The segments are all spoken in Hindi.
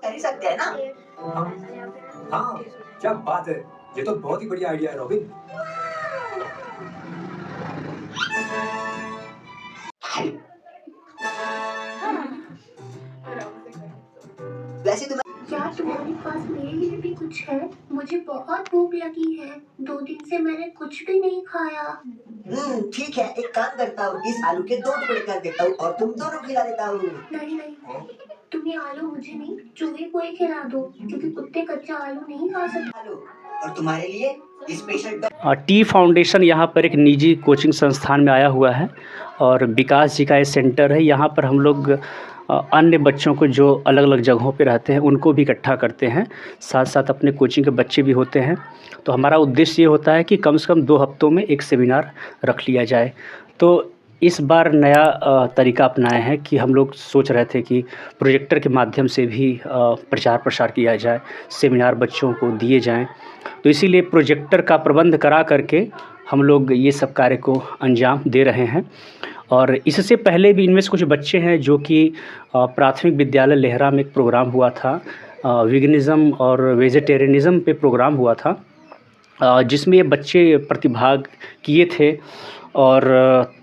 कर ही सकते हैं ना। हाँ, क्या बात है, ये तो बहुत ही बढ़िया आइडिया है रॉबिन। वैसे तुम्हें क्या तुम्हारे पास मेरे लिए भी कुछ है? मुझे बहुत भूख लगी है, 2 दिन से मैंने कुछ भी नहीं खाया। ठीक है, एक काम करता हूँ, इस आलू के 2 टुकड़े कर देता हूँ और तुम दोनों खिला देता हूँ। नहीं नहीं, तुम ये आलू मुझे नहीं, चूहे को ही खिला दो, क्योंकि कुत्ते कच्चा आलू नहीं खा सकते। आलू और तुम्हारे लिए स्पेशल टी फाउंडेशन यहाँ पर एक निजी कोचिंग संस्थान में आया हुआ है और विकास जी का ये सेंटर है। यहाँ पर हम लोग अन्य बच्चों को जो अलग अलग जगहों पे रहते हैं उनको भी इकट्ठा करते हैं, साथ साथ अपने कोचिंग के बच्चे भी होते हैं। तो हमारा उद्देश्य ये होता है कि कम से कम 2 हफ्तों में एक सेमिनार रख लिया जाए। तो इस बार नया तरीका अपनाए हैं कि हम लोग सोच रहे थे कि प्रोजेक्टर के माध्यम से भी प्रचार प्रसार किया जाए, सेमिनार बच्चों को दिए जाएं। तो इसीलिए प्रोजेक्टर का प्रबंध करा करके हम लोग ये सब कार्य को अंजाम दे रहे हैं। और इससे पहले भी इनमें से कुछ बच्चे हैं जो कि प्राथमिक विद्यालय लेहरा में एक प्रोग्राम हुआ था, वीगनिज़म और वेजिटेरियनिज़म पे प्रोग्राम हुआ था, जिसमें ये बच्चे प्रतिभाग किए थे। और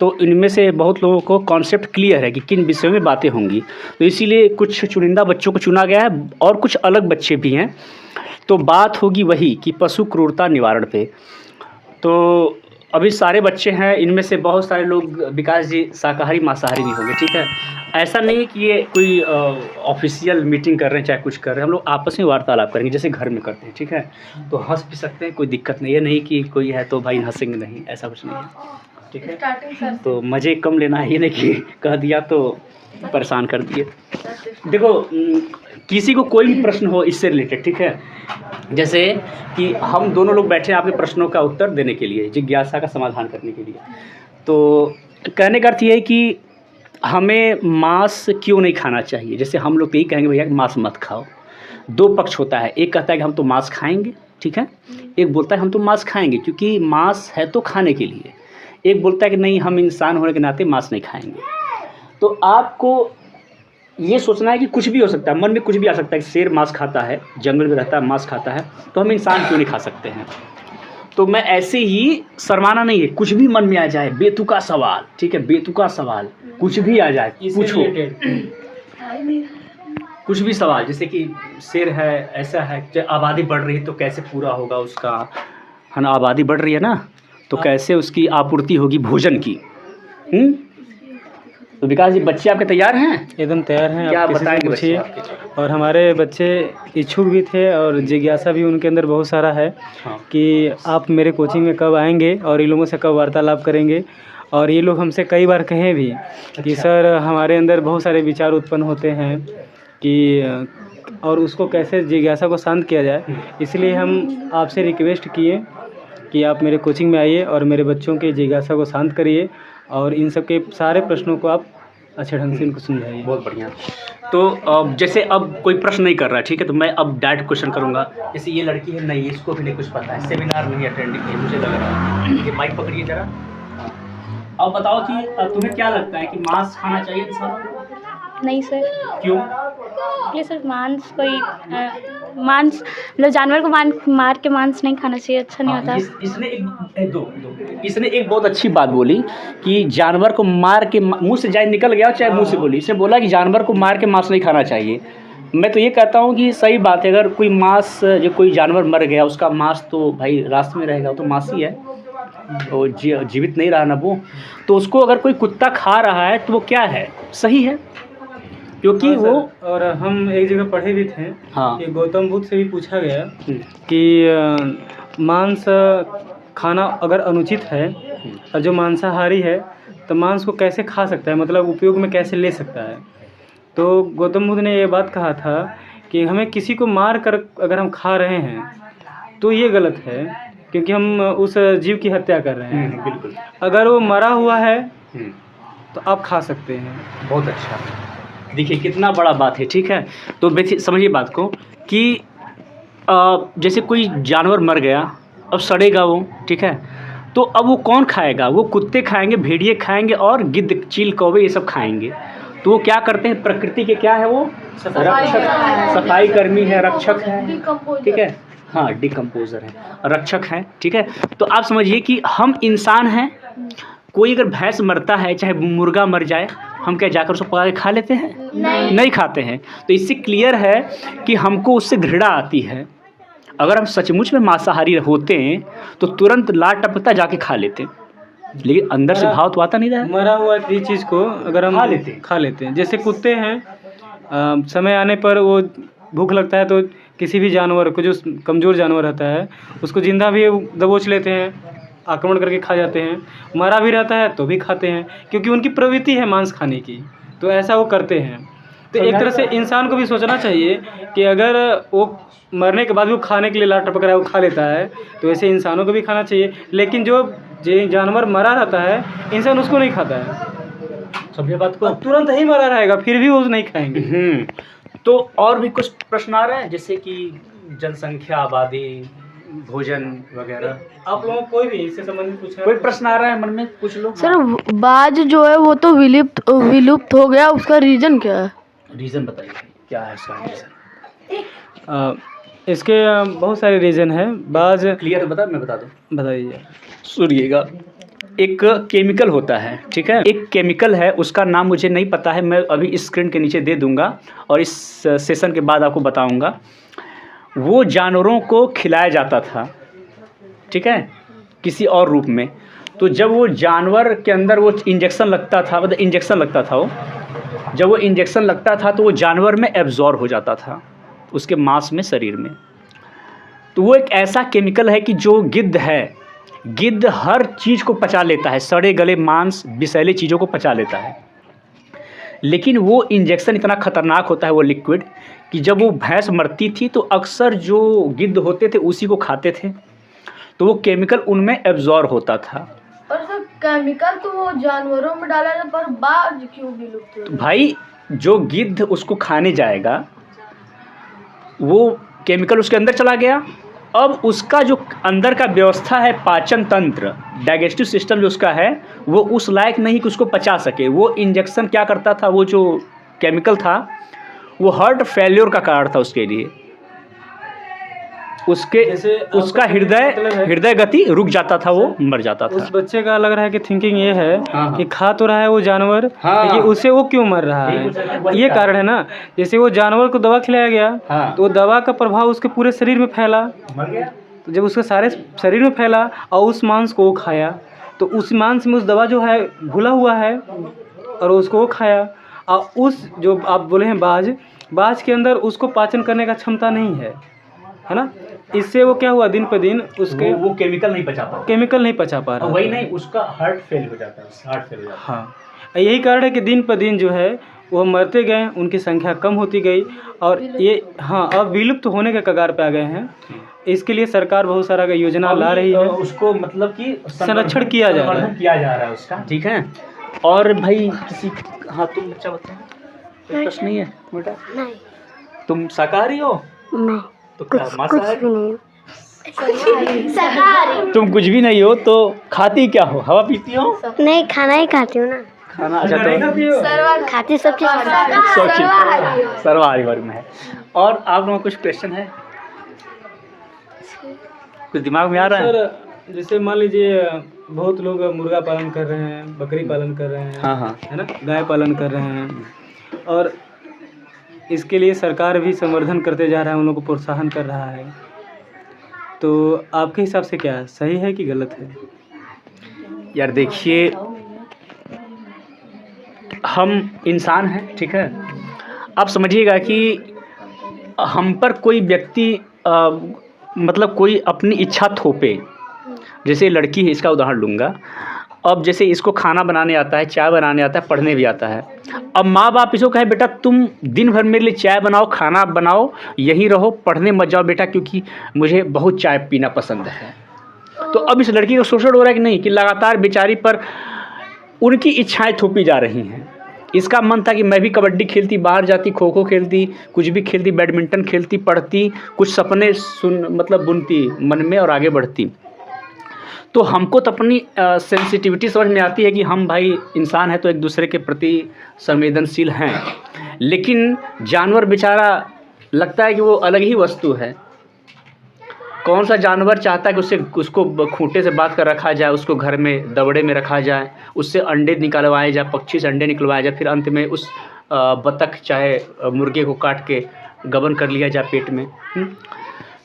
तो इनमें से बहुत लोगों को कॉन्सेप्ट क्लियर है कि किन विषयों में बातें होंगी। तो इसीलिए कुछ चुनिंदा बच्चों को चुना गया है और कुछ अलग बच्चे भी हैं। तो बात होगी वही कि पशु क्रूरता निवारण पे। तो अभी सारे बच्चे हैं, इनमें से बहुत सारे लोग विकास जी शाकाहारी मांसाहारी भी होंगे, ठीक है। ऐसा नहीं कि ये कोई ऑफिशियल मीटिंग कर रहे हैं चाहे कुछ कर रहे हैं, हम लोग आपस में वार्तालाप करेंगे जैसे घर में करते हैं, ठीक है। तो हंस भी सकते हैं, कोई दिक्कत नहीं है, नहीं कि कोई है तो भाई हंसेंगे नहीं, ऐसा कुछ नहीं है, ठीक है। तो मज़े कम लेना है, ये नहीं कि कह दिया तो परेशान कर दिए। देखो किसी को कोई भी प्रश्न हो इससे रिलेटेड, ठीक है, जैसे कि हम दोनों लोग बैठे हैं आपके प्रश्नों का उत्तर देने के लिए, जिज्ञासा का समाधान करने के लिए। तो कहने का अर्थ ये है कि हमें मांस क्यों नहीं खाना चाहिए। जैसे हम लोग तो यही कहेंगे भैया मांस मत खाओ। 2 पक्ष होता है, एक कहता है कि हम तो मांस खाएंगे, ठीक है, एक बोलता है हम तो मांस खाएंगे क्योंकि मांस है तो खाने के लिए, एक बोलता है कि नहीं हम इंसान होने के नाते मांस नहीं खाएंगे। तो आपको ये सोचना है कि कुछ भी हो सकता है, मन में कुछ भी आ सकता है कि शेर मांस खाता है, जंगल में रहता है मांस खाता है, तो हम इंसान क्यों नहीं खा सकते हैं। तो मैं ऐसे ही शर्माना नहीं है, कुछ भी मन में आ जाए, बेतुका सवाल, ठीक है, बेतुका सवाल कुछ भी आ जाए पूछो, कुछ भी सवाल, जैसे कि शेर है, ऐसा है, आबादी बढ़ रही है तो कैसे पूरा होगा उसका, है ना, आबादी बढ़ रही है ना तो कैसे उसकी आपूर्ति होगी भोजन की। तो विकास जी बच्चे आपके तैयार हैं? एकदम तैयार हैं। क्या आप किसी से बताएंगे पूछिए। बच्चे? और हमारे बच्चे इच्छुक भी थे और जिज्ञासा भी उनके अंदर बहुत सारा है कि आप मेरे कोचिंग में कब आएंगे और इन लोगों से कब वार्तालाप करेंगे। और ये लोग हमसे कई बार कहे भी कि सर हमारे अंदर बहुत सारे विचार उत्पन्न होते हैं कि और उसको कैसे जिज्ञासा को शांत किया जाए। इसलिए हम आपसे रिक्वेस्ट किए कि आप मेरे कोचिंग में आइए और मेरे बच्चों के जिज्ञासा को शांत करिए और इन सब के सारे प्रश्नों को आप अच्छे ढंग से इनको समझाइए। बहुत बढ़िया। तो जैसे अब कोई प्रश्न नहीं कर रहा, ठीक है, तो मैं अब डायरेक्ट क्वेश्चन करूंगा। जैसे ये लड़की है, नहीं इसको भी नहीं कुछ पता है, सेमिनार नहीं अटेंड किया, मुझे लग रहा है। ये माइक पकड़िए जरा। अब बताओ कि तुम्हें क्या लगता है कि मांस खाना चाहिए इंसानों को? नहीं सर। क्यों? ये सर मांस कोई मांस मतलब जानवर को मार के मांस नहीं खाना चाहिए, अच्छा नहीं होता। इसने एक बहुत अच्छी बात बोली कि जानवर को मार के, मुंह से जाए निकल गया चाहे मुंह से बोली, इसने बोला कि जानवर को मार के मांस नहीं खाना चाहिए। मैं तो ये कहता हूँ कि सही बात है, अगर कोई मांस, जो कोई जानवर मर गया उसका मांस तो भाई रास्ते में रहेगा, वो तो मांस ही है, वो जीवित नहीं रहा ना वो। तो उसको अगर कोई कुत्ता खा रहा है तो वो क्या है, सही है, क्योंकि वो। और हम एक जगह पढ़े भी थे कि गौतम बुद्ध से भी पूछा गया कि मांस खाना अगर अनुचित है और जो मांसाहारी है तो मांस को कैसे खा सकता है, मतलब उपयोग में कैसे ले सकता है। तो गौतम बुद्ध ने ये बात कहा था कि हमें किसी को मार कर अगर हम खा रहे हैं तो ये गलत है, क्योंकि हम उस जीव की हत्या कर रहे हैं। बिल्कुल। अगर वो मरा हुआ है तो आप खा सकते हैं। बहुत अच्छा, देखिए कितना बड़ा बात है, ठीक है। तो समझिए बात को कि जैसे कोई जानवर मर गया, अब सड़ेगा वो, ठीक है, तो अब वो कौन खाएगा? वो कुत्ते खाएंगे, भेड़िए खाएंगे और गिद्ध, चील, कौवे ये सब खाएंगे। तो वो क्या करते हैं, प्रकृति के क्या है वो, रक्षक, सफाई कर्मी है, रक्षक है, ठीक है, हाँ डिकम्पोजर है, रक्षक है, ठीक है। तो आप समझिए कि हम इंसान हैं, कोई अगर भैंस मरता है, चाहे मुर्गा मर जाए, हम क्या जाकर उसको पका के खा लेते हैं? नहीं खाते हैं। तो इससे क्लियर है कि हमको उससे घृणा आती है। अगर हम सचमुच में मांसाहारी होते हैं तो तुरंत लार टपकता जाके खा लेते हैं, लेकिन अंदर से भाव तो आता नहीं रहा है। मरा हुआ किसी चीज़ को अगर हम खा लेते हैं, जैसे कुत्ते हैं, समय आने पर वो भूख लगता है तो किसी भी जानवर को, जो कमज़ोर जानवर रहता है, उसको जिंदा भी दबोच लेते हैं, आक्रमण करके खा जाते हैं। मरा भी रहता है तो भी खाते हैं, क्योंकि उनकी प्रवृत्ति है मांस खाने की, तो ऐसा वो करते हैं। तो एक तरह से इंसान को भी सोचना चाहिए कि अगर वो मरने के बाद भी वो खाने के लिए लार टपक रहा है, वो खा लेता है, तो ऐसे इंसानों को भी खाना चाहिए। लेकिन जो जानवर मरा रहता है, इंसान उसको नहीं खाता है, समझे बात को, तुरंत ही मरा रहेगा, फिर भी वो नहीं खाएंगे। तो और भी कुछ प्रश्न आ रहे हैं, जैसे कि जनसंख्या, आबादी, भोजन वगैरह। आप लोगों को कोई भी इससे संबंधित कुछ है? कोई प्रश्न आ रहा है मन में, कुछ लोग? सर बाज जो है वो तो विलुप्त हो गया, उसका रीजन क्या है? रीज़न बताइए, क्या है इसका रीज़न? इसके बहुत सारे रीज़न हैं। बाज क्लियर बता, मैं बता दूँ, बताइए। सुनिएगा, एक केमिकल होता है, ठीक है, एक केमिकल है, उसका नाम मुझे नहीं पता है, मैं अभी स्क्रीन के नीचे दे दूंगा और इस सेशन के बाद आपको बताऊंगा। वो जानवरों को खिलाया जाता था, ठीक है, किसी और रूप में। तो जब वो जानवर के अंदर वो इंजेक्शन लगता था, मतलब इंजेक्शन लगता था, वो जब वो इंजेक्शन लगता था तो वो जानवर में एब्जॉर्ब हो जाता था, उसके मांस में, शरीर में। तो वो एक ऐसा केमिकल है कि जो गिद्ध है, गिद्ध हर चीज़ को पचा लेता है, सड़े गले मांस, विषैली चीज़ों को पचा लेता है। लेकिन वो इंजेक्शन इतना खतरनाक होता है, वो लिक्विड, कि जब वो भैंस मरती थी तो अक्सर जो गिद्ध होते थे उसी को खाते थे, तो वो केमिकल उनमें एब्जॉर्ब होता था। पर सर केमिकल तो वो जानवरों में डाला था, पर बाज क्यों विलुप्त हो? तो भाई जो गिद्ध उसको खाने जाएगा, वो केमिकल उसके अंदर चला गया, अब उसका जो अंदर का व्यवस्था है, पाचन तंत्र, डाइजेस्टिव सिस्टम जो उसका है, वो उस लायक नहीं कि उसको पचा सके। वो इंजेक्शन क्या करता था, वो जो केमिकल था वो हार्ट फेल्योर का कारण था उसके लिए, उसका हृदय गति रुक जाता था, वो मर जाता था। उस बच्चे का लग रहा है कि थिंकिंग ये है कि खा तो रहा है वो जानवर, लेकिन उससे वो क्यों मर रहा है, ये कारण है ना। जैसे वो जानवर को दवा खिलाया गया, तो दवा का प्रभाव उसके पूरे शरीर में फैला, तो जब उसके सारे शरीर में फैला और उस मांस को वो खाया, तो उस मांस में उस दवा जो है घुला हुआ है और उसको वो खाया। और उस जो आप बोले हैं बाज के अंदर उसको पाचन करने का क्षमता नहीं है ना। इससे वो क्या हुआ, दिन पर दिन उसके वो केमिकल नहीं पचा पा रहा, रहा, वही नहीं, उसका हार्ट फेल हो जाता है, हाँ, यही कारण है कि दिन पर दिन जो है वो मरते गए, उनकी संख्या कम होती गई, और ये हाँ अब विलुप्त होने के कगार पे आ गए हैं। इसके लिए सरकार बहुत सारा का योजना ला रही है, उसको मतलब कि संरक्षण किया जा रहा है उसका, ठीक है। और भाई किसी, हाँ तुम बच्चा बताओ, कोई प्रश्न नहीं है बेटा? नहीं। तुम शाकाहारी हो? नहीं, तो क्या मांसाहारी? शाकाहारी। तुम कुछ भी नहीं हो तो खाती क्या हो, हवा पीती हो? नहीं, खाना ही खाती हूँ ना। खाना, अच्छा तो खाती सब चीज़ सर्वाहारी वर्ग में है। और आप लोगों को कुछ क्वेश्चन है, कुछ दिमाग में आ रहा है? सर जैसे मान लीजिए बहुत लोग मुर्गा पालन कर रहे हैं, बकरी पालन कर रहे हैं, हाँ है ना, गाय पालन कर रहे हैं, और इसके लिए सरकार भी संवर्धन करते जा रहा है, उन लोगों को प्रोत्साहन कर रहा है। तो आपके हिसाब से क्या सही है कि गलत है? यार देखिए, हम इंसान हैं, ठीक है, आप समझिएगा कि हम पर कोई व्यक्ति मतलब कोई अपनी इच्छा थोपे, जैसे लड़की है, इसका उदाहरण लूँगा। अब जैसे इसको खाना बनाने आता है, चाय बनाने आता है, पढ़ने भी आता है। अब माँ बाप इसको कहे बेटा तुम दिन भर मेरे लिए चाय बनाओ, खाना बनाओ, यहीं रहो, पढ़ने मत जाओ बेटा क्योंकि मुझे बहुत चाय पीना पसंद है। तो अब इस लड़की को शोषण हो रहा है कि नहीं, कि लगातार बेचारी पर उनकी इच्छाएं थोपी जा रही हैं। इसका मन था कि मैं भी कबड्डी खेलती, बाहर जाती, खो खो खेलती, कुछ भी खेलती, बैडमिंटन खेलती, पढ़ती, कुछ सपने मतलब बुनती मन में और आगे बढ़ती। तो हमको तो अपनी सेंसिटिविटी समझ में आती है कि हम भाई इंसान हैं तो एक दूसरे के प्रति संवेदनशील हैं, लेकिन जानवर बेचारा लगता है कि वो अलग ही वस्तु है। कौन सा जानवर चाहता है कि उसको खूंटे से बांध कर रखा जाए, उसको घर में दबड़े में रखा जाए, उससे अंडे निकलवाए जाए, पक्षी से अंडे निकलवाए जाए, फिर अंत में उस बतख चाहे मुर्गे को काट के गबन कर लिया जाए पेट में।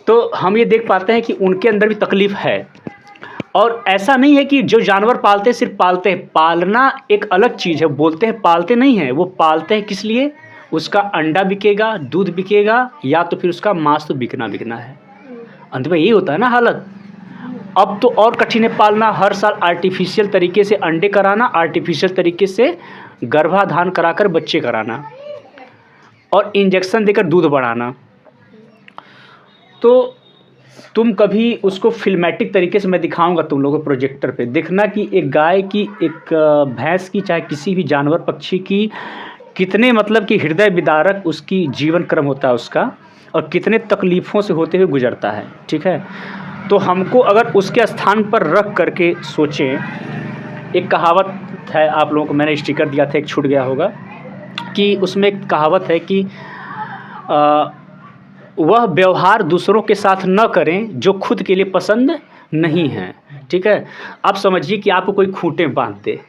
तो हम ये देख पाते हैं कि उनके अंदर भी तकलीफ़ है। और ऐसा नहीं है कि जो जानवर पालते हैं सिर्फ पालते हैं, पालना एक अलग चीज़ है। बोलते हैं पालते नहीं हैं, वो पालते हैं किस लिए? उसका अंडा बिकेगा, दूध बिकेगा, या तो फिर उसका मांस तो बिकना है। अंत में यही होता है ना हालत। अब तो और कठिन है पालना, हर साल आर्टिफिशियल तरीके से अंडे कराना, आर्टिफिशियल तरीके से गर्भाधान कराकर बच्चे कराना और इंजेक्शन देकर दूध बढ़ाना। तो तुम कभी उसको फिल्मेटिक तरीके से मैं दिखाऊंगा तुम लोगों को प्रोजेक्टर पे, देखना कि एक गाय की, एक भैंस की, चाहे किसी भी जानवर पक्षी की कितने मतलब कि हृदय विदारक उसकी जीवन क्रम होता है उसका, और कितने तकलीफ़ों से होते हुए गुजरता है। ठीक है, तो हमको अगर उसके स्थान पर रख करके सोचें। एक कहावत है, आप लोगों को मैंने स्टिकर दिया था, एक छूट गया होगा, कि उसमें एक कहावत है कि वह व्यवहार दूसरों के साथ न करें जो खुद के लिए पसंद नहीं है। ठीक है, आप समझिए कि आपको कोई खूंटे बांध दे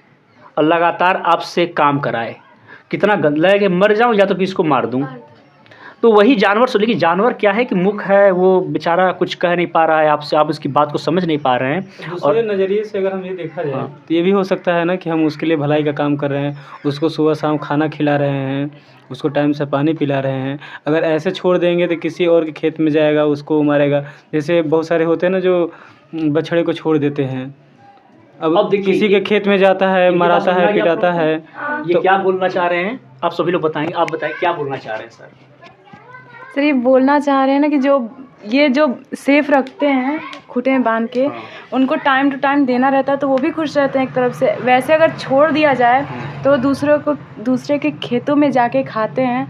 और लगातार आपसे काम कराए, कितना गंदा है कि मर जाऊं या तो फिर इसको मार दूं। तो वही जानवर से, लेकिन जानवर क्या है कि मुख है, वो बेचारा कुछ कह नहीं पा रहा है आपसे, आप उसकी बात को समझ नहीं पा रहे हैं। और नज़रिए से अगर हम ये देखा जाए तो ये भी हो सकता है ना कि हम उसके लिए भलाई का काम कर रहे हैं, उसको सुबह शाम खाना खिला रहे हैं, उसको टाइम से पानी पिला रहे हैं। अगर ऐसे छोड़ देंगे तो किसी और के खेत में जाएगा, उसको मारेगा। जैसे बहुत सारे होते हैं ना जो बछड़े को छोड़ देते हैं, अब किसी के खेत में जाता है, मराता है, पिटाता है। ये क्या बोलना चाह रहे हैं आप सभी लोग बताएंगे, आप बताएं क्या बोलना चाह रहे हैं सर? सर ये बोलना चाह रहे हैं ना कि जो सेफ रखते हैं खूंटे में बांध के, उनको टाइम टू टाइम देना रहता है तो वो भी खुश रहते हैं एक तरफ से। वैसे अगर छोड़ दिया जाए तो दूसरे के खेतों में जाके खाते हैं,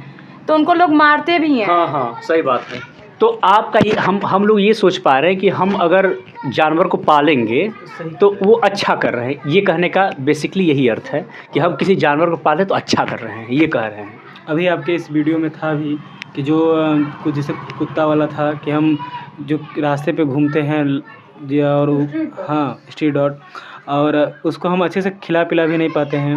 तो उनको लोग मारते भी हैं। हाँ, सही बात है। तो आपका ये हम लोग ये सोच पा रहे हैं कि हम अगर जानवर को पालेंगे तो वो अच्छा कर रहे हैं। ये कहने का बेसिकली यही अर्थ है कि हम किसी जानवर को पालें तो अच्छा कर रहे हैं, ये कह रहे हैं। अभी आपके इस वीडियो में था भी कि जो कुछ जैसे कुत्ता वाला था कि हम जो रास्ते पे घूमते हैं और हाँ स्ट्रीट डॉग, और उसको हम अच्छे से खिला पिला भी नहीं पाते हैं।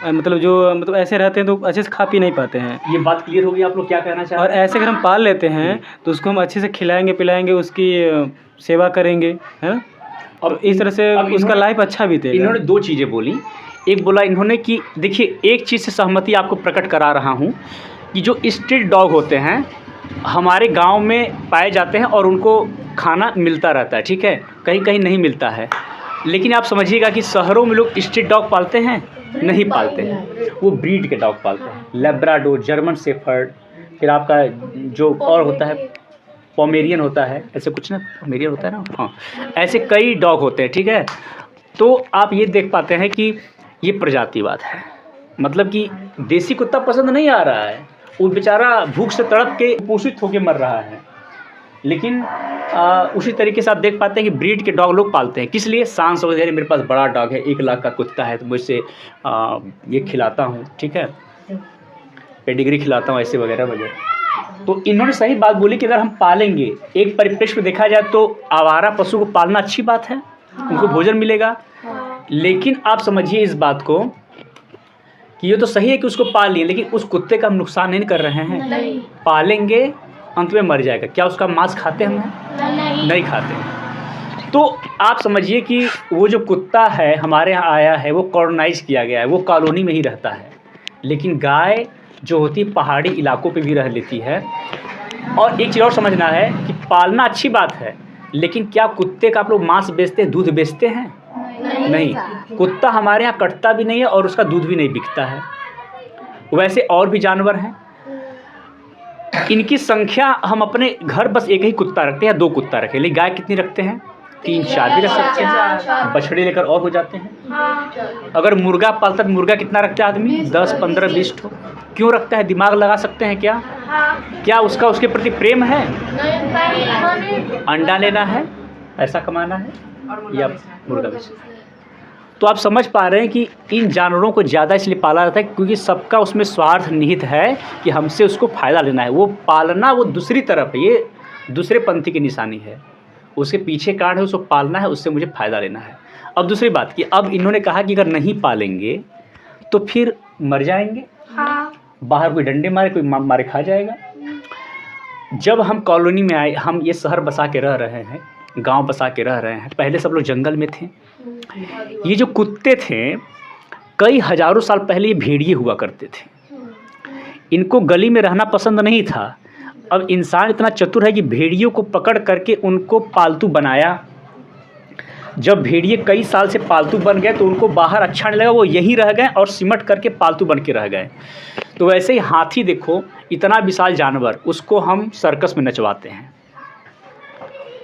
मतलब ऐसे रहते हैं तो अच्छे से खा पी नहीं पाते हैं। ये बात क्लियर होगी, आप लोग क्या कहना चाह रहे हैं? और ऐसे अगर हम पाल लेते हैं तो उसको हम अच्छे से खिलाएंगे पिलाएंगे, उसकी सेवा करेंगे, है ना, और इस तरह से उसका लाइफ अच्छा बीतेगा। इन्होंने दो चीज़ें बोली। एक बोला इन्होंने कि देखिए, एक चीज़ से सहमति आपको प्रकट करा रहा हूँ कि जो स्ट्रीट डॉग होते हैं हमारे गांव में पाए जाते हैं और उनको खाना मिलता रहता है। ठीक है, कहीं कहीं नहीं मिलता है, लेकिन आप समझिएगा कि शहरों में लोग स्ट्रीट डॉग पालते हैं नहीं पालते हैं, वो ब्रीड के डॉग पालते हैं। लैब्राडोर, जर्मन शेफर्ड, फिर आपका जो और होता है पोमेरियन होता है, ऐसे कुछ ना, पोमेरियन होता है ना, हाँ, ऐसे कई डॉग होते हैं। ठीक है, तो आप ये देख पाते हैं कि ये प्रजातिवाद है, मतलब कि देसी कुत्ता पसंद नहीं आ रहा है, वो बेचारा भूख से तड़प के कुपोषित होकर मर रहा है। लेकिन उसी तरीके से आप देख पाते हैं कि ब्रीड के डॉग लोग पालते हैं। किस लिए? सांस वगैरह, मेरे पास बड़ा डॉग है, 1 लाख का कुत्ता है, तो मुझसे ये खिलाता हूँ, ठीक है, पेडिग्री खिलाता हूँ, ऐसे वगैरह वगैरह। तो इन्होंने सही बात बोली कि अगर हम पालेंगे, एक परिप्रेक्ष्य में देखा जाए तो आवारा पशु को पालना अच्छी बात है, उनको भोजन मिलेगा। लेकिन आप समझिए इस बात को कि ये तो सही है कि उसको पाल लिए, लेकिन उस कुत्ते का हम नुकसान नहीं कर रहे हैं। पालेंगे, अंत में मर जाएगा। क्या उसका मांस खाते हम? नहीं खाते। तो आप समझिए कि वो जो कुत्ता है हमारे यहाँ आया है, वो कॉलोनाइज किया गया है, वो कॉलोनी में ही रहता है। लेकिन गाय जो होती है पहाड़ी इलाकों पे भी रह लेती है। और एक चीज़ और समझना है कि पालना अच्छी बात है, लेकिन क्या कुत्ते का आप लोग मांस बेचते हैं, दूध बेचते हैं? नहीं। कुत्ता हमारे यहाँ कटता भी नहीं है और उसका दूध भी नहीं बिकता है। वैसे और भी जानवर हैं, इनकी संख्या हम अपने घर बस एक ही कुत्ता रखते हैं, 2 कुत्ता रखे, लेकिन गाय कितनी रखते हैं? 3-4 भी रख सकते हैं, बछड़े लेकर और हो जाते हैं। अगर मुर्गा पालता तो मुर्गा कितना रखता है आदमी? 10, 15, 20 ठो। क्यों रखता है? दिमाग लगा सकते हैं क्या? क्या उसके प्रति प्रेम है? अंडा लेना है, पैसा कमाना है, या मुर्गा बेचना है। तो आप समझ पा रहे हैं कि इन जानवरों को ज़्यादा इसलिए पाला जाता है क्योंकि सबका उसमें स्वार्थ निहित है कि हमसे उसको फ़ायदा लेना है। वो पालना वो दूसरी तरफ है, ये दूसरे पंथी की निशानी है। उसके पीछे कारण है, उसको पालना है, उससे मुझे फ़ायदा लेना है। अब दूसरी बात कि अब इन्होंने कहा कि अगर नहीं पालेंगे तो फिर मर जाएंगे। हाँ। बाहर कोई डंडे मारे, कोई मारे खा जाएगा। जब हम कॉलोनी में आए, हम ये शहर बसा के रह रहे हैं, गांव बसा के रह रहे हैं। पहले सब लोग जंगल में थे। ये जो कुत्ते थे कई हज़ारों साल पहले ये भेड़िए हुआ करते थे। इनको गली में रहना पसंद नहीं था। अब इंसान इतना चतुर है कि भेड़ियों को पकड़ करके उनको पालतू बनाया। जब भेड़िए कई साल से पालतू बन गए तो उनको बाहर अच्छा नहीं लगा, वो यहीं रह गए और सिमट करके पालतू बन के रह गए। तो वैसे ही हाथी देखो, इतना विशाल जानवर, उसको हम सर्कस में नचवाते हैं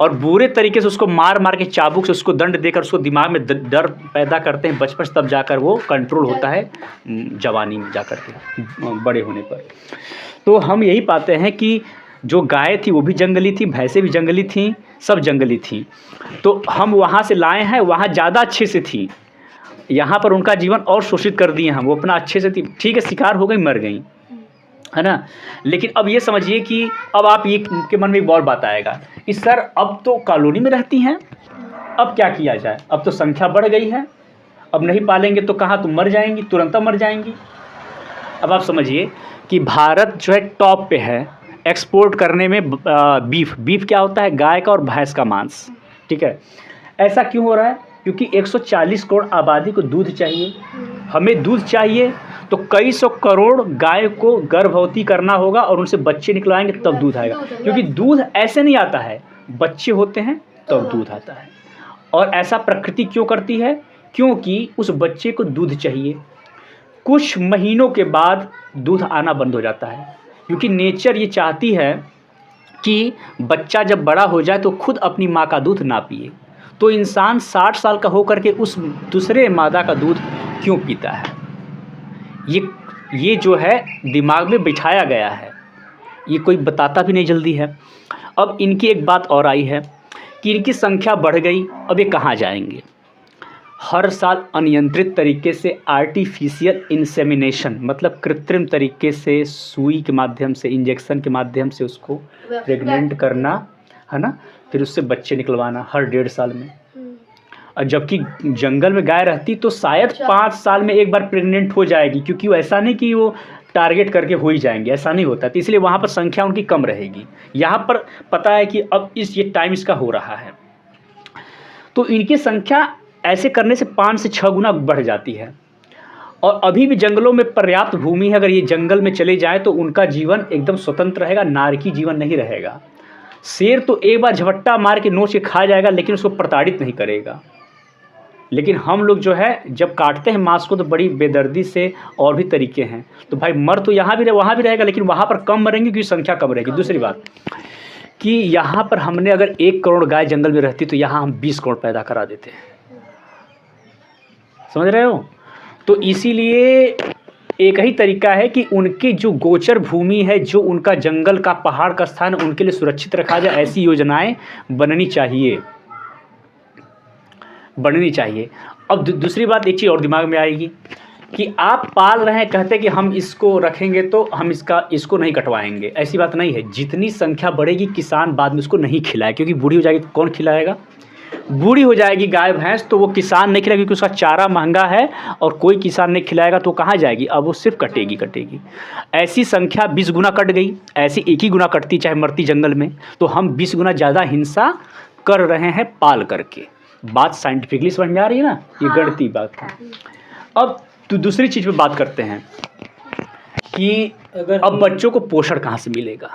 और बुरे तरीके से उसको मार मार के चाबुक से उसको दंड देकर उसको दिमाग में डर पैदा करते हैं बचपन से, तब जाकर वो कंट्रोल होता है जवानी में जाकर के, बड़े होने पर। तो हम यही पाते हैं कि जो गाय थी वो भी जंगली थी, भैंसें भी जंगली थी, सब जंगली थी। तो हम वहाँ से लाए हैं, वहाँ ज़्यादा अच्छे से थी, यहाँ पर उनका जीवन और शोषित कर दिए हम। वो अपना अच्छे से थी, ठीक है, शिकार हो गई, मर गई, है ना। लेकिन अब ये समझिए कि अब आप ये के मन में एक और बात आएगा कि सर अब तो कॉलोनी में रहती हैं, अब क्या किया जाए, अब तो संख्या बढ़ गई है, अब नहीं पालेंगे तो कहाँ, तुम मर जाएंगी, तुरंत मर जाएंगी। अब आप समझिए कि भारत जो है टॉप पे है एक्सपोर्ट करने में बीफ क्या होता है, गाय का और भैंस का मांस, ठीक है। ऐसा क्यों हो रहा है? क्योंकि 140 करोड़ आबादी को दूध चाहिए, हमें दूध चाहिए, तो कई सौ करोड़ गाय को गर्भवती करना होगा और उनसे बच्चे निकलवाएंगे तब दूध आएगा। क्योंकि दूध ऐसे नहीं आता है, बच्चे होते हैं तब दूध आता है। और ऐसा प्रकृति क्यों करती है? क्योंकि उस बच्चे को दूध चाहिए। कुछ महीनों के बाद दूध आना बंद हो जाता है, क्योंकि नेचर ये चाहती है कि बच्चा जब बड़ा हो जाए तो खुद अपनी माँ का दूध ना पिए। तो इंसान 60 साल का होकर के उस दूसरे मादा का दूध क्यों पीता है? ये जो है दिमाग में बिठाया गया है, ये कोई बताता भी नहीं जल्दी है। अब इनकी एक बात और आई है कि इनकी संख्या बढ़ गई, अब ये कहाँ जाएंगे? हर साल अनियंत्रित तरीके से आर्टिफिशियल इंसेमिनेशन, मतलब कृत्रिम तरीके से सुई के माध्यम से, इंजेक्शन के माध्यम से उसको प्रेग्नेंट करना, है ना, फिर उससे बच्चे निकलवाना हर 1.5 साल में। और जबकि जंगल में गाय रहती तो शायद 5 साल में एक बार प्रेग्नेंट हो जाएगी, क्योंकि वो ऐसा नहीं कि वो टारगेट करके हो ही जाएंगे, ऐसा नहीं होता। तो इसलिए वहाँ पर संख्या उनकी कम रहेगी। यहाँ पर पता है कि अब ये टाइम इसका हो रहा है, तो इनकी संख्या ऐसे करने से 5 से 6 गुना बढ़ जाती है। और अभी भी जंगलों में पर्याप्त भूमि है, अगर ये जंगल में चले जाएँ तो उनका जीवन एकदम स्वतंत्र रहेगा, नारकी जीवन नहीं रहेगा। शेर तो एक बार झपट्टा मार के नोच के खा जाएगा, लेकिन उसको प्रताड़ित नहीं करेगा। लेकिन हम लोग जो है जब काटते हैं मांस को तो बड़ी बेदर्दी से, और भी तरीके हैं। तो भाई मर तो यहाँ भी वहाँ भी रहेगा, लेकिन वहाँ पर कम मरेंगे क्योंकि संख्या कम रहेगी। दूसरी बात कि यहाँ पर हमने अगर 1 करोड़ गाय जंगल में रहती तो यहाँ हम 20 करोड़ पैदा करा देते हैं, समझ रहे हो। तो इसीलिए एक ही तरीका है कि उनके जो गोचर भूमि है, जो उनका जंगल का पहाड़ का स्थान, उनके लिए सुरक्षित रखा जाए। ऐसी योजनाएं बननी चाहिए। अब दूसरी बात एक चीज़ और दिमाग में आएगी कि आप पाल रहे हैं, कहते हैं कि हम इसको रखेंगे तो हम इसको नहीं कटवाएंगे। ऐसी बात नहीं है। जितनी संख्या बढ़ेगी किसान बाद में उसको नहीं खिलाए, क्योंकि बूढ़ी हो जाएगी तो कौन खिलाएगा? बूढ़ी हो जाएगी गाय भैंस तो वो किसान नहीं खिलाएगा, क्योंकि उसका चारा महंगा है और कोई किसान नहीं खिलाएगा तो कहाँ जाएगी? अब वो सिर्फ कटेगी। ऐसी संख्या 20 गुना कट गई, ऐसी 1 ही गुना कटती चाहे मरती जंगल में। तो हम 20 गुना ज़्यादा हिंसा कर रहे हैं पाल करके। बात साइंटिफिकली समझ में आ रही है ना? ये गणती बात है। अब तो दूसरी चीज़ पे बात करते हैं कि अगर अब बच्चों को पोषण कहाँ से मिलेगा?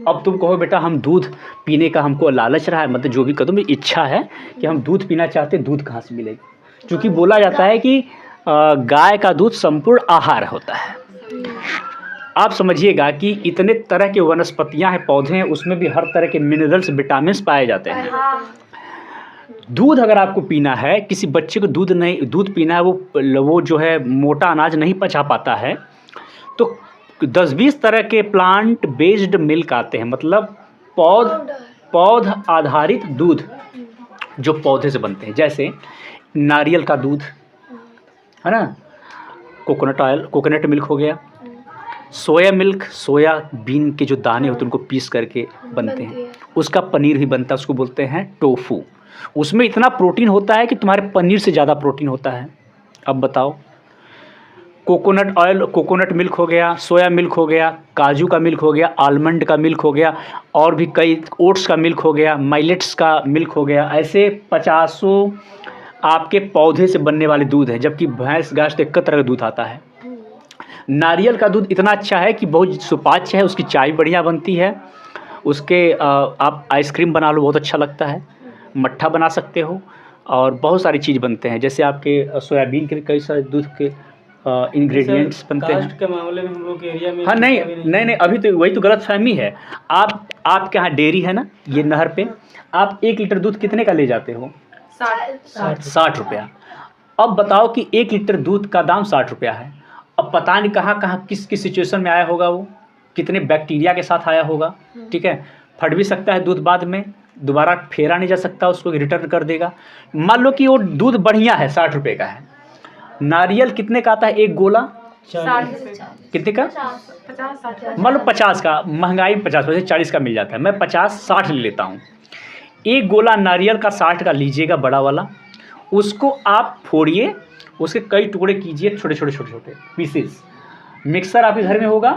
अब तुम कहो बेटा हम दूध पीने का हमको लालच रहा है, मतलब जो भी कदम इच्छा है कि हम दूध पीना चाहते हैं, दूध कहाँ से मिलेगा? क्योंकि बोला जाता है कि गाय का दूध संपूर्ण आहार होता है। आप समझिएगा कि इतने तरह के वनस्पतियां हैं, पौधे हैं, उसमें भी हर तरह के मिनरल्स, विटामिन्स पाए जाते हैं। दूध अगर आपको पीना है, किसी बच्चे को दूध पीना है, वो जो है मोटा अनाज नहीं पचा पाता है, तो 10-20 तरह के प्लांट बेस्ड मिल्क आते हैं, मतलब पौध आधारित दूध जो पौधे से बनते हैं, जैसे नारियल का दूध है ना, कोकोनट ऑयल, कोकोनट मिल्क हो गया, सोया मिल्क, सोया बीन के जो दाने होते हैं उनको पीस करके बनते हैं, उसका पनीर भी बनता है, उसको बोलते हैं टोफू। उसमें इतना प्रोटीन होता है कि तुम्हारे पनीर से ज़्यादा प्रोटीन होता है। अब बताओ, कोकोनट ऑयल, कोकोनट मिल्क हो गया, सोया मिल्क हो गया, काजू का मिल्क हो गया, आलमंड का मिल्क हो गया, और भी कई, ओट्स का मिल्क हो गया, माइलेट्स का मिल्क हो गया, ऐसे 50 आपके पौधे से बनने वाले दूध है। जबकि भैंस गाय तो एक तरह का दूध आता है। नारियल का दूध इतना अच्छा है कि बहुत सुपाच्य है, उसकी चाय बढ़िया बनती है, उसके आप आइसक्रीम बना लो, बहुत अच्छा लगता है, मट्ठा बना सकते हो, और बहुत सारी चीज़ बनते हैं। जैसे आपके सोयाबीन के भी कई सारे दूध के इंग्रेडिएंट्स बनते हैं। कास्ट के मामले में हम लोग के एरिया में हाँ नहीं, अभी तो वही तो गलतफहमी है। आपके यहाँ डेयरी है ना, ये नहर पे, आप 1 लीटर दूध कितने का ले जाते हो? 60 रुपया। अब बताओ कि 1 लीटर दूध का दाम 60 रुपया है। अब पता नहीं कहाँ किस सिचुएशन में आया होगा, वो कितने बैक्टीरिया के साथ आया होगा, ठीक है। फट भी सकता है दूध, बाद में दोबारा फेरा नहीं जा सकता, उसको रिटर्न कर देगा। मान लो कि वो दूध बढ़िया है, 60 रुपये का है। नारियल कितने का आता है एक गोला? 60 कितने का? 50-60 मान लो 50 का, महंगाई 50 वैसे 40 का मिल जाता है, मैं 50-60 ले लेता हूँ। एक गोला नारियल का 60 का लीजिएगा, बड़ा वाला, उसको आप फोड़िए, उसके कई टुकड़े कीजिए, छोटे छोटे पीसेस। मिक्सर आपके घर में होगा,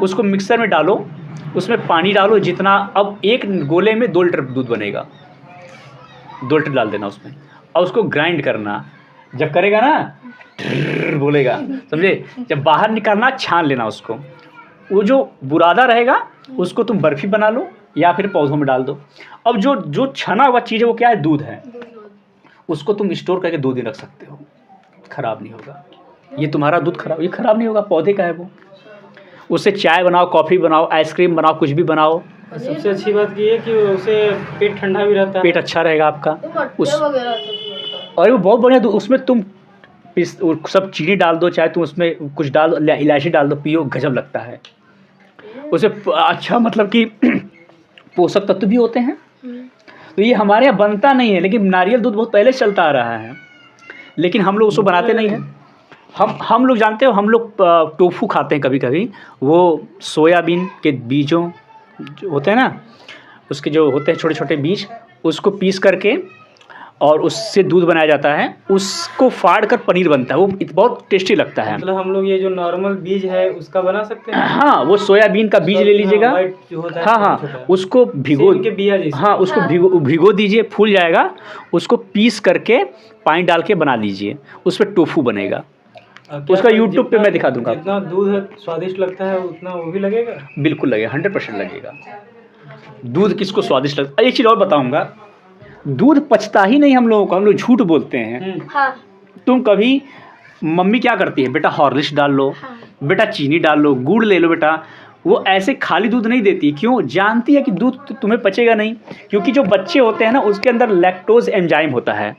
उसको मिक्सर में डालो, उसमें पानी डालो जितना, अब एक गोले में 2 लीटर दूध बनेगा, 2 लीटर डाल देना उसमें, और उसको ग्राइंड करना। जब करेगा ना बोलेगा, समझे, जब बाहर निकालना, छान लेना उसको। वो जो बुरादा रहेगा उसको तुम बर्फ़ी बना लो या फिर पौधों में डाल दो। अब जो छना हुआ चीज़ है वो क्या है? दूध है। उसको तुम स्टोर करके 2 दिन रख सकते हो, ख़राब नहीं होगा। ये तुम्हारा दूध ये ख़राब नहीं होगा, पौधे का है वो। उससे चाय बनाओ, कॉफ़ी बनाओ, आइसक्रीम बनाओ, कुछ भी बनाओ। सबसे अच्छी बात ये है कि उससे पेट ठंडा भी रहता है, पेट अच्छा रहेगा आपका। उस और वो बहुत बढ़िया दूध, उसमें तुम सब चीनी डाल दो, चाहे तुम उसमें कुछ डाल दो, इलायची डाल दो, पियो, गजब लगता है। उसे अच्छा मतलब कि पोषक तत्व भी होते हैं। तो ये हमारे यहाँ बनता नहीं है, लेकिन नारियल दूध बहुत पहले चलता आ रहा है, लेकिन हम लोग उसको बनाते नहीं हैं। हम लोग जानते हो, हम लोग टोफू खाते हैं कभी कभी। वो सोयाबीन के बीजों जो होते हैं ना, उसके जो होते हैं छोटे छोटे बीज, उसको पीस करके और उससे दूध बनाया जाता है, उसको फाड़ कर पनीर बनता है। वो बहुत टेस्टी लगता है। मतलब हम लोग ये जो नॉर्मल बीज है उसका बना सकते हैं। हाँ, वो सोयाबीन का बीज ले लीजिएगा। हाँ, उसको भिगो के बिया जैसे। हाँ, उसको भिगो दीजिए, फूल जाएगा, उसको पीस करके पानी डाल के बना लीजिए, उस पर टोफू बनेगा। उसका यूट्यूब पे मैं दिखा दूंगा। जितना दूध स्वादिष्ट लगता है उतना वो भी लगेगा। बिल्कुल लगेगा, 100% लगेगा। दूध किसको स्वादिष्ट लगता है। एक चीज़ और बताऊंगा, दूध पचता ही नहीं हम लोगों को, हम लोग झूठ बोलते हैं। हाँ। तुम कभी, मम्मी क्या करती है, बेटा हॉर्लिक्स डाल लो, बेटा चीनी डाल लो, गुड़ ले लो बेटा, वो ऐसे खाली दूध नहीं देती। क्यों? जानती है कि दूध तुम्हें पचेगा नहीं, क्योंकि जो बच्चे होते हैं ना, उसके अंदर लैक्टोज एंजाइम होता है,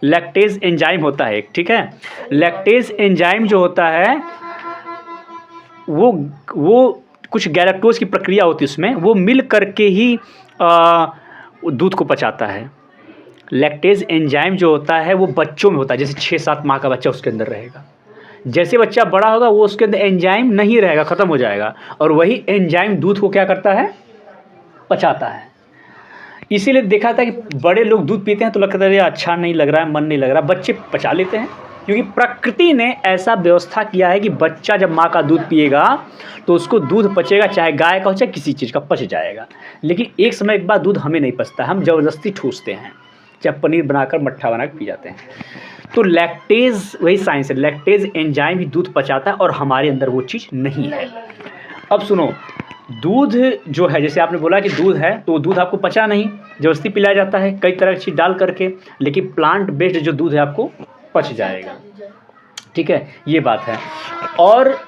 लैक्टेज एंजाइम होता है, ठीक है। लैक्टेज एंजाइम जो होता है वो कुछ गैलेक्टोज की प्रक्रिया होती है उसमें, वो मिल करके ही दूध को पचाता है। लैक्टेज एंजाइम जो होता है वो बच्चों में होता है, जैसे 6-7 माह का बच्चा उसके अंदर रहेगा। जैसे बच्चा बड़ा होगा वो उसके अंदर एंजाइम नहीं रहेगा, ख़त्म हो जाएगा, और वही एंजाइम दूध को क्या करता है? पचाता है। इसीलिए देखा था कि बड़े लोग दूध पीते हैं तो लगता है अच्छा नहीं लग रहा है, मन नहीं लग रहा, बच्चे पचा लेते हैं, क्योंकि प्रकृति ने ऐसा व्यवस्था किया है कि बच्चा जब माँ का दूध पिएगा तो उसको दूध पचेगा, चाहे गाय का हो चाहे किसी चीज़ का, पच जाएगा। लेकिन एक समय के बाद दूध हमें नहीं पचता, हम ज़बरदस्ती ठूसते हैं, चाहे पनीर बनाकर, मट्ठा बनाकर पी जाते हैं। तो लैक्टेज, वही साइंस है, लैक्टेज एंजाइम ही दूध पचाता है, और हमारे अंदर वो चीज़ नहीं है। अब सुनो, दूध जो है, जैसे आपने बोला कि दूध है, तो दूध आपको पचा नहीं, ज़बरदस्ती पिलाया जाता है कई तरह की चीज़ डाल करके, लेकिन प्लांट बेस्ड जो दूध है आपको पच जाएगा, ठीक है, ये बात है। और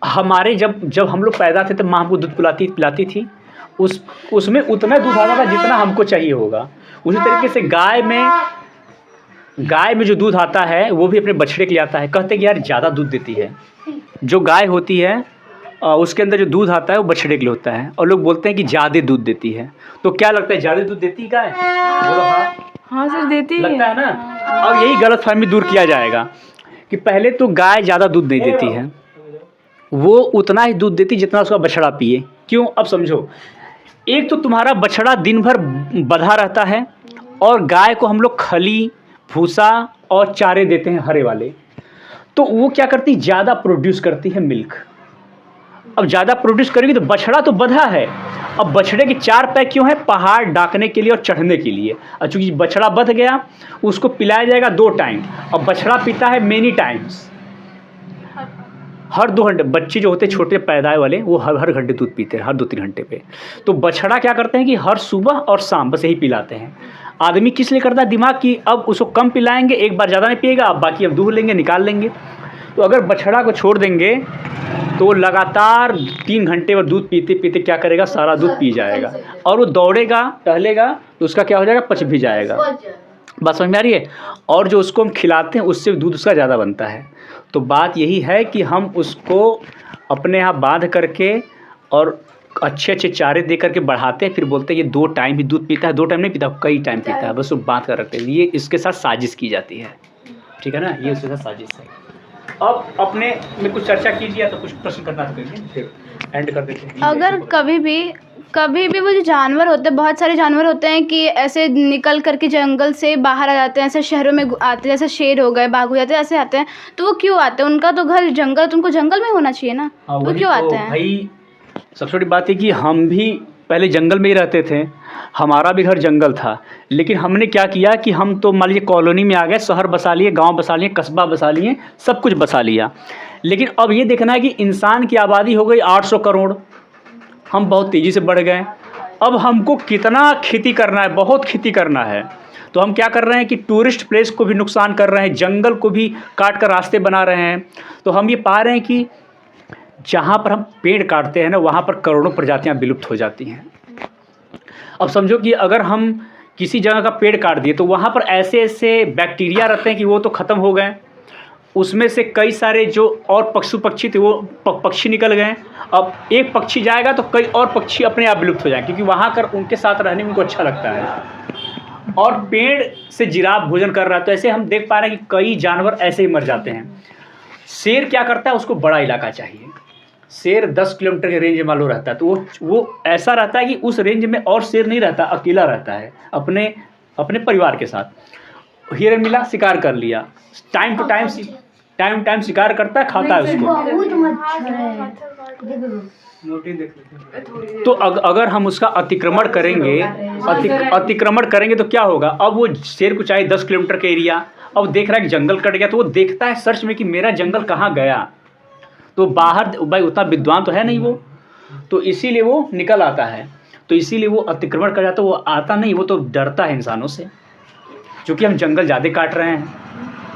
हमारे जब हम लोग पैदा थे तो माँ हमको दूध पिलाती थी, उसमें उतना दूध आता था जितना हमको चाहिए होगा। उसी तरीके से गाय में जो दूध आता है वो भी अपने बछड़े के लिए आता है। कहते हैं कि यार ज़्यादा दूध देती है। जो गाय होती है उसके अंदर जो दूध आता है वो बछड़े के लिए होता है, और लोग बोलते हैं कि ज़्यादा दूध देती है। तो क्या लगता है, ज़्यादा दूध देती है गाय? बोलो हाँ। हाँ सर, देती है। लगता है ना। अब यही गलतफहमी दूर किया जाएगा कि पहले तो गाय ज़्यादा दूध नहीं देती है, वो उतना ही दूध देती जितना उसका बछड़ा पिए। क्यों? अब समझो, एक तो तुम्हारा बछड़ा दिन भर बंधा रहता है, और गाय को हम लोग खली, भूसा और चारे देते हैं हरे वाले, तो वो क्या करती, ज़्यादा प्रोड्यूस करती है मिल्क। अब ज़्यादा प्रोड्यूस करेगी तो बछड़ा तो बंधा है, अब बछड़े के 4 पैर क्यों है? पहाड़ डाकने के लिए और चढ़ने के लिए। और चूँकि बछड़ा बंध गया, उसको पिलाया जाएगा 2 टाइम, और बछड़ा पीता है मेनी टाइम्स, हर 2 घंटे। बच्चे जो होते हैं छोटे पैदाए वाले, वो हर घंटे दूध पीते हैं, हर 2-3 घंटे पे। तो बछड़ा क्या करते हैं कि हर सुबह और शाम बस यही पिलाते हैं। आदमी किस लिए करता है? दिमाग की, अब उसको कम पिलाएंगे, एक बार ज़्यादा नहीं पिएगा, अब बाकी अब दूध लेंगे, निकाल लेंगे। तो अगर बछड़ा को छोड़ देंगे तो वो लगातार 3 घंटे और दूध पीते पीते क्या करेगा, सारा दूध पी जाएगा, और वो दौड़ेगा टहलेगा तो उसका क्या हो जाएगा, पच भी जाएगा। बात समझ में आ रही है? और जो उसको हम खिलाते हैं उससे दूध उसका ज़्यादा बनता है। तो बात यही है कि हम उसको अपने यहाँ बांध करके और अच्छे अच्छे चारे दे करके बढ़ाते हैं, फिर बोलते हैं ये 2 टाइम ही दूध पीता है। 2 टाइम नहीं पीता, कई टाइम पीता है, बस वो बांध कर रखते हैं। ये इसके साथ साजिश की जाती है, ठीक है ना, ये उसके साथ साजिश है। अब अपने में कुछ चर्चा कीजिए, तो कुछ प्रश्न करना तो करिए, फिर एंड कर देते हैं। अगर कभी भी वो जो जानवर होते हैं, बहुत सारे जानवर होते हैं कि ऐसे निकल करके जंगल से बाहर आ जाते हैं, ऐसे शहरों में आते हैं, जैसे शेर हो गए, बाघ हो जाते हैं, ऐसे आते हैं, तो वो क्यों आते हैं? उनका तो घर जंगल, तो उनको जंगल में होना चाहिए ना, तो क्यों आते हैं? भाई सबसे बड़ी बात है कि हम भी पहले जंगल में ही रहते थे, हमारा भी घर जंगल था, लेकिन हमने क्या किया कि हम तो मान लीजिए कॉलोनी में आ गए, शहर बसा लिए, गांव बसा लिए, कस्बा बसा लिए, सब कुछ बसा लिया। लेकिन अब ये देखना है कि इंसान की आबादी हो गई 800 करोड़, हम बहुत तेज़ी से बढ़ गए। अब हमको कितना खेती करना है, बहुत खेती करना है। तो हम क्या कर रहे हैं कि टूरिस्ट प्लेस को भी नुकसान कर रहे हैं, जंगल को भी काट कर रास्ते बना रहे हैं। तो हम ये पा रहे हैं कि जहाँ पर हम पेड़ काटते हैं ना, वहाँ पर करोड़ों प्रजातियाँ विलुप्त हो जाती हैं। अब समझो कि अगर हम किसी जगह का पेड़ काट दिए तो वहाँ पर ऐसे ऐसे बैक्टीरिया रहते हैं कि वो तो ख़त्म हो गए, उसमें से कई सारे जो और पशु पक्षी थे वो पक्षी निकल गए। अब एक पक्षी जाएगा तो कई और पक्षी अपने आप विलुप्त हो जाएंगे, क्योंकि वहाँ कर उनके साथ रहने में उनको अच्छा लगता है। और पेड़ से जिराफ भोजन कर रहा है, तो ऐसे हम देख पा रहे हैं कि कई जानवर ऐसे ही मर जाते हैं। शेर क्या करता है, उसको बड़ा इलाका चाहिए। शेर 10 किलोमीटर के रेंज में मान लो रहता है, तो वो ऐसा रहता है कि उस रेंज में और शेर नहीं रहता, अकेला रहता है अपने परिवार के साथ। हिरन मिला, शिकार कर लिया, टाइम टू टाइम शिकार करता है, खाता है उसको। तो अगर हम उसका अतिक्रमण करेंगे तो क्या होगा? अब वो शेर को चाहिए 10 किलोमीटर का एरिया, अब देख रहा है कि जंगल कट गया, तो वो देखता है सर्च में कि मेरा जंगल कहाँ गया। तो बाहर भाई उतना विद्वान तो है नहीं वो, तो इसीलिए वो निकल आता है, तो इसीलिए वो अतिक्रमण कर जाता है। वो आता नहीं, वो तो डरता है इंसानों से, क्योंकि हम जंगल ज़्यादा काट रहे हैं,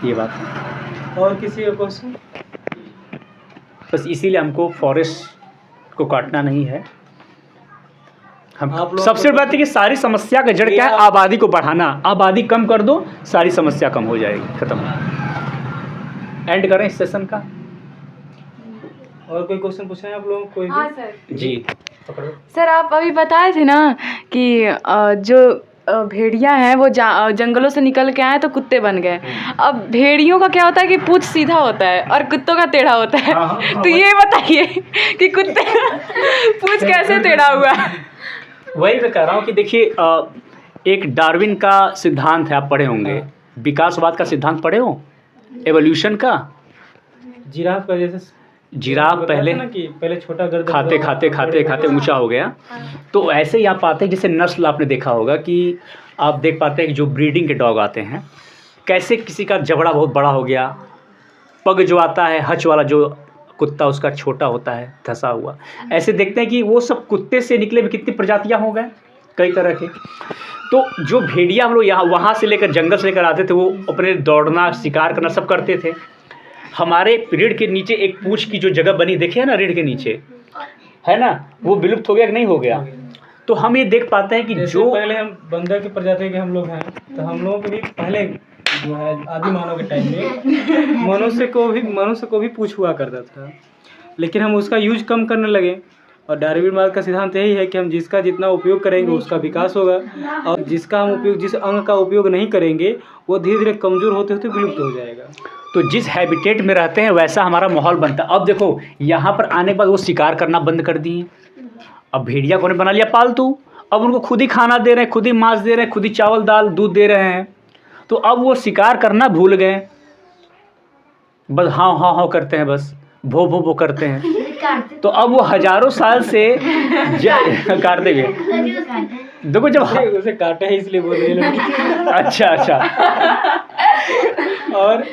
ये बात है। और किसी का क्वेश्चन? बस इसीलिए हमको फॉरेस्ट को काटना नहीं है। हम सबसे बड़ी बात है कि सारी समस्या का जड़ क्या है? आबादी को बढ़ाना। आबादी कम कर दो, सारी समस्या कम हो जाएगी, खत्म। एंड करें इस सेशन का। और कोई क्वेश्चन पूछना है आप लोगों को? हाँ सर जी सर, आप अभी बताए थे ना कि जो भेड़िया हैं वो जंगलों से निकल के आए तो कुत्ते बन गए। अब भेड़ियों का क्या होता है कि पूंछ सीधा होता है और कुत्तों का टेढ़ा होता है। तो ये बताइए कि कुत्ते पूंछ कैसे टेढ़ा हुआ? वही मैं कह रहा हूँ कि देखिए, एक डार्विन का सिद्धांत है, आप पढ़े होंगे, विकासवाद का सिद्धांत पढ़े हो, एवोल्यूशन का। जिराफ का जैसे जिराफ पहले छोटा गर्दन खाते ऊंचा हो गया, तो ऐसे ही आप पाते हैं जैसे नस्ल आपने देखा होगा कि आप देख पाते हैं कि जो ब्रीडिंग के डॉग आते हैं, कैसे किसी का जबड़ा बहुत बड़ा हो गया, पग जो आता है हच वाला जो कुत्ता उसका छोटा होता है धंसा हुआ। ऐसे देखते हैं कि वो सब कुत्ते से निकले भी कितनी प्रजातियां हो गए, कई तरह के। तो जो भेड़िया हम लोग यहाँ वहाँ से लेकर जंगल से लेकर आते थे, वो अपने दौड़ना शिकार करना सब करते थे। हमारे रीढ़ के नीचे एक पूंछ की जो जगह बनी, देखे है ना, रीढ़ के नीचे है ना, वो विलुप्त हो गया कि नहीं हो गया? तो हम ये देख पाते हैं कि जो पहले हम बंदर की प्रजाति के हम लोग हैं, तो हम लोगों के भी पहले जो है आदि मानव के टाइम में मनुष्य को भी पूंछ हुआ करता था। लेकिन हम उसका यूज कम करने लगे। और डार्विनवाद का सिद्धांत यही है कि हम जिसका जितना उपयोग करेंगे उसका विकास होगा, और जिसका हम उपयोग जिस अंग का उपयोग नहीं करेंगे वो धीरे धीरे कमज़ोर होते होते विलुप्त हो जाएगा। तो जिस हैबिटेट में रहते हैं वैसा हमारा माहौल बनता है। अब देखो यहाँ पर आने के बाद वो शिकार करना बंद कर दिए। अब भेड़िया को ने बना लिया पालतू, अब उनको खुद ही खाना दे रहे हैं, खुद ही मांस दे रहे हैं, खुद ही चावल दाल दूध दे रहे हैं। तो अब वो शिकार करना भूल गए, बस हाँ हाँ हाँ करते हैं, बस भो भो भो करते हैं। तो अब वो हजारों साल से काटते गए। देखो जब उसे काटे है इसलिए बोल रहे हैं। अच्छा अच्छा। और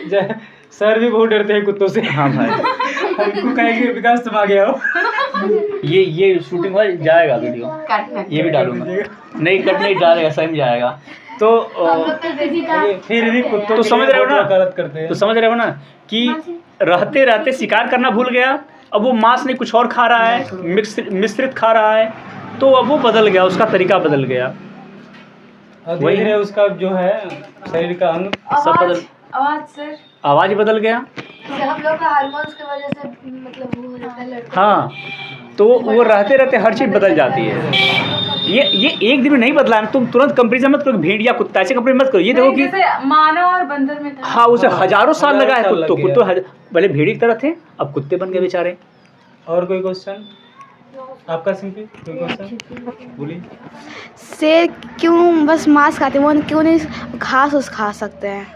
सर भी बहुत डरते हैं कुत्तों से। हाँ भाई, हमको कहेंगे विकास तुम आ गया हो। ये शूटिंग में जाएगा वीडियो, ये भी डालूंगा। नहीं कट नहीं डालेगा, सही में जाएगा। तो फिर भी कुत्तों तो समझ रहे हो ना, गलत करते हैं। तो समझ रहे हो ना कि रहते रहते शिकार करना भूल गया। अब वो मांस नहीं कुछ और खा रहा है, मिश्रित खा रहा है। तो अब वो बदल गया, उसका तरीका बदल गया। वही है उसका जो है शरीर का अंग सब बदल, आवाज सर, आवाज बदल गया। हम लोग का हार्मोन्स की वजह से मतलब वो हो जाता है लड़का। हाँ, तो वो रहते रहते हर चीज़ बदल जाती है। ये एक दिन में नहीं बदला। तुम तुरंत कंपेरिजन मत करो, भेड़िया कुत्ता ऐसे कंपेरिजन मत करो। ये देखो कि मानव और बंदर में था। हाँ, उसे हजारों साल लगा है। साल लग कुत्तों पहले भेड़ी की तरह थे, अब कुत्ते बन गए बेचारे। और कोई क्वेश्चन आपका? सिंपल कोई क्वेश्चन बोलिए। शेर क्यों बस मांस खाते हैं, वो क्यों नहीं घास उस खा सकते हैं?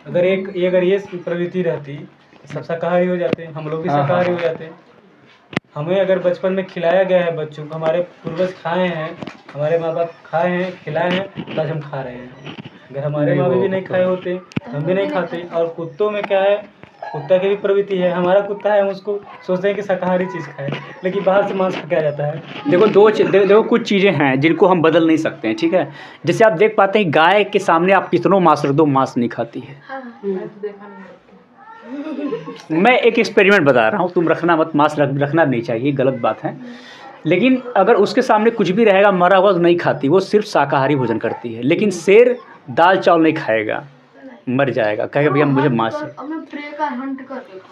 अगर ये प्रवृत्ति रहती तो सब शाकाहारी हो जाते, हम लोग भी शाकाहारी हो जाते। हमें अगर बचपन में खिलाया गया है, बच्चों को हमारे पूर्वज खाए हैं, हमारे माँ बाप खाए हैं, खिलाए हैं, तो आज हम खा रहे हैं। अगर हमारे माँ बाप भी नहीं खाए होते, हम भी नहीं खाते। और कुत्तों में क्या है, कुत्ता की भी प्रवृत्ति है। हमारा कुत्ता है, हम उसको सोचते हैं कि शाकाहारी चीज़ खाए, लेकिन बाहर से मांस खाया जाता है। देखो कुछ चीज़ें हैं जिनको हम बदल नहीं सकते हैं, ठीक है। जैसे आप देख पाते हैं गाय के सामने आप कितनों मांस रख दो, मांस नहीं खाती है। मैं एक एक्सपेरिमेंट बता रहा हूँ, तुम रखना मत, मांस रखना नहीं चाहिए, गलत बात है। लेकिन अगर उसके सामने कुछ भी रहेगा मरा हुआ तो नहीं खाती, वो सिर्फ शाकाहारी भोजन करती है। लेकिन शेर दाल चावल नहीं खाएगा, मर जाएगा, कहेगा भैया मुझे मांस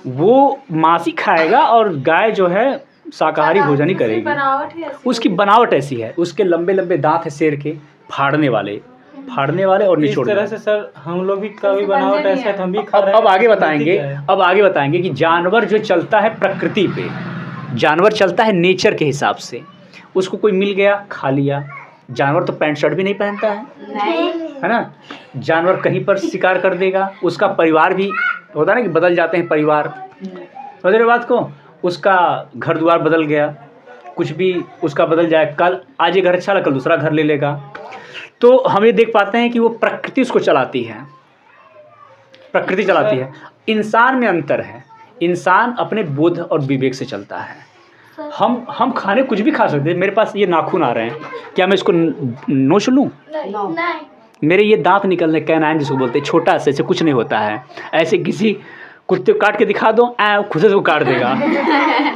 वो मांस ही खाएगा। और गाय जो है शाकाहारी भोजन ही करेगी। उसकी बनावट ऐसी है, उसके लंबे लंबे दांत है शेर के, फाड़ने वाले और निचोड़ने। इस तरह से सर हम लोग भी कभी बनावट ऐसा है, हम भी खा रहे हैं। अब आगे बताएंगे कि जानवर जो चलता है प्रकृति पे, जानवर चलता है नेचर के हिसाब से। उसको कोई मिल गया खा लिया। जानवर तो पैंट शर्ट भी नहीं पहनता है ना। जानवर कहीं पर शिकार कर देगा। उसका परिवार भी होता है ना कि बदल जाते हैं परिवार। समझ रहे बात को? उसका घर द्वार बदल गया, कुछ भी उसका बदल जाए। कल आज ये घर अच्छा लगा, कल दूसरा घर ले लेगा। तो हम ये देख पाते हैं कि वो प्रकृति उसको चलाती है, प्रकृति चलाती है। इंसान में अंतर है, इंसान अपने बोध और विवेक से चलता है। हम खाने कुछ भी खा सकते हैं। मेरे पास ये नाखून आ रहे हैं, क्या मैं इसको नोच लूँ? नहीं। मेरे ये दांत निकलने, कैनाइन जिसको बोलते हैं, छोटा से ऐसे कुछ नहीं होता है। ऐसे किसी कुत्ते को काट के दिखा दो, खुद से वो काट देगा।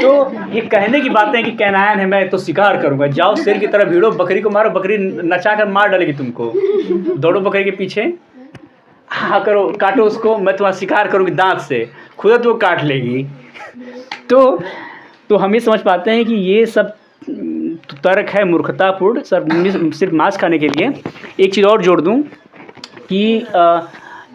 तो ये कहने की बातें हैं कि कैनाइन है, मैं तो शिकार करूंगा। जाओ शेर की तरह भिड़ो, बकरी को मारो, बकरी नचा कर मार डालेगी तुमको। दौड़ो बकरी के पीछे, हाँ करो, काटो उसको, मैं तुम्हारा शिकार करूँगी दांत से, खुद तो वो काट लेगी। तो हम ये समझ पाते हैं कि ये सब तर्क है मूर्खतापूर्ण, सिर्फ मांस खाने के लिए। एक चीज़ और जोड़ दूं कि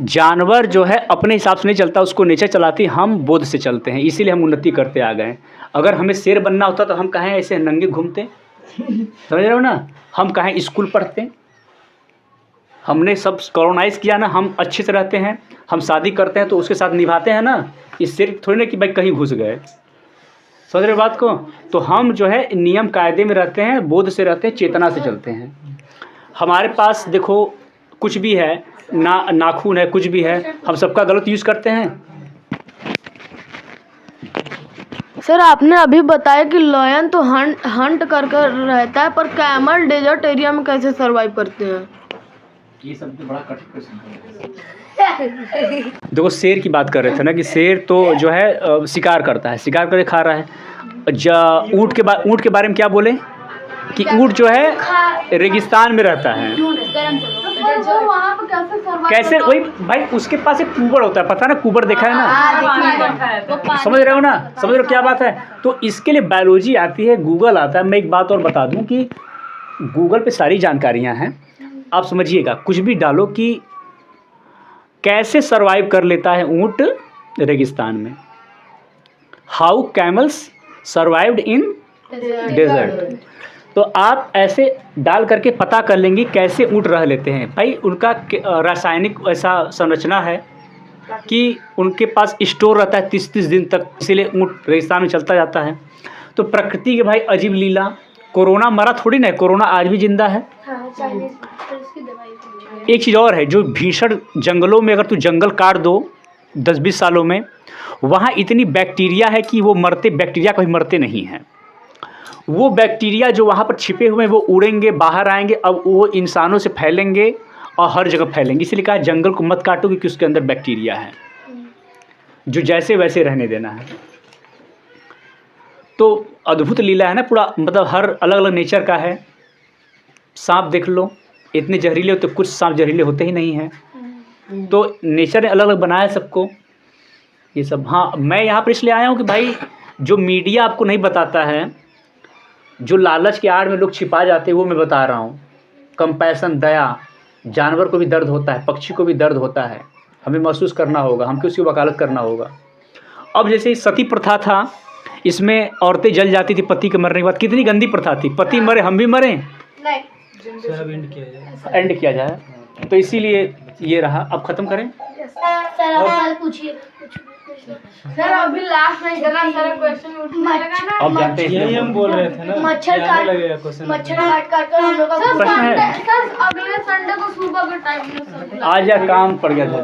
जानवर जो है अपने हिसाब से नहीं चलता, उसको नेचर चलाती, हम बोध से चलते हैं, इसीलिए हम उन्नति करते आ गए। अगर हमें शेर बनना होता तो हम कहें ऐसे नंगे घूमते, समझ रहे हो ना। हम कहें स्कूल पढ़ते, हमने सब कॉलोनाइज किया ना, हम अच्छे से रहते हैं, हम शादी करते हैं तो उसके साथ निभाते हैं ना। इस सिर्फ थोड़ी ना कि भाई कहीं घुस गए, समझ रहे बात को। तो हम जो है नियम कायदे में रहते हैं, बोध से रहते हैं, चेतना से चलते हैं। हमारे पास देखो कुछ भी है, नाखून है, कुछ भी है, हम सबका गलत यूज़ करते हैं। सर आपने अभी बताया कि लायन तो हंट कर रहता है, पर कैमल डेजर्ट एरिया में कैसे सरवाइव करते हैं? ये सब तो बड़ा कठिन प्रश्न है। देखो शेर की बात कर रहे थे ना कि शेर तो जो है शिकार करता है, शिकार करके खा रहा है। ऊँट के बारे में क्या बोले कि ऊँट जो है रेगिस्तान में रहता है। वो वहाँ पे कैसे survive कैसे करता? वही भाई उसके पास एक कुबर होता है, पता है ना, कुबर देखा है ना, समझ रहे हो ना, समझ रहे हो क्या बात है। तो इसके लिए बायोलॉजी आती है, गूगल आता है। मैं एक बात और बता दूं कि गूगल पे सारी जानकारियां हैं, आप समझिएगा। कुछ भी डालो कि कैसे सरवाइव कर लेता है ऊँट रेगिस्तान में, how camels survived in desert, तो आप ऐसे डाल करके पता कर लेंगे कैसे ऊँट रह लेते हैं। भाई उनका रासायनिक ऐसा संरचना है कि उनके पास स्टोर रहता है 30-30 दिन तक, इसीलिए ऊँट रेगिस्तान में चलता जाता है। तो प्रकृति के भाई अजीब लीला। कोरोना मरा थोड़ी ना है, कोरोना आज भी जिंदा है। एक चीज़ और है, जो भीषण जंगलों में अगर तू जंगल काट दो 10-20 सालों में, वहाँ इतनी बैक्टीरिया है कि वो मरते बैक्टीरिया कभी मरते नहीं हैं। वो बैक्टीरिया जो वहाँ पर छिपे हुए हैं वो उड़ेंगे, बाहर आएंगे, अब वो इंसानों से फैलेंगे और हर जगह फैलेंगे। इसलिए कहा जंगल को मत काटो क्योंकि उसके अंदर बैक्टीरिया है, जो जैसे वैसे रहने देना है। तो अद्भुत लीला है ना पूरा, मतलब हर अलग अलग नेचर का है। सांप देख लो, इतने जहरीले होते, कुछ सांप जहरीले होते ही नहीं हैं। तो नेचर ने अलग अलग बनाया सबको, ये सब। हाँ, मैं यहाँ पर इसलिए आया हूँ कि भाई जो मीडिया आपको नहीं बताता है, जो लालच के आड़ में लोग छिपा जाते हैं, वो मैं बता रहा हूँ। कंपैशन, दया, जानवर को भी दर्द होता है, पक्षी को भी दर्द होता है, हमें महसूस करना होगा, हमको उसकी वकालत करना होगा। अब जैसे सती प्रथा था, इसमें औरतें जल जाती थी पति के मरने के बाद, कितनी गंदी प्रथा थी। पति मरे हम भी मरें, एंड किया जाए। तो इसीलिए ये रहा। अब ख़त्म करें सर पूछिए। सर अभी लास्ट में इतना सारा क्वेश्चन उठने लगा ना। अब जानते हैं यही हम बोल रहे थे ना, मच्छर आने लगेगा क्वेश्चन। काट कर हम लोग का प्रश्न है। सर अगले संडे को सुबह के टाइम में सर आज या काम पड़ गया था।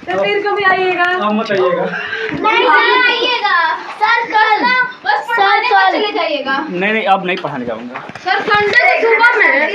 तो फिर कभी आइएगा। आप मत आइएगा। नहीं सर आइएगा सर, कल बस पढ़ाने चले जाइएगा। नहीं अब नहीं पढ़ाने जाऊँगा। सर संडे सुबह में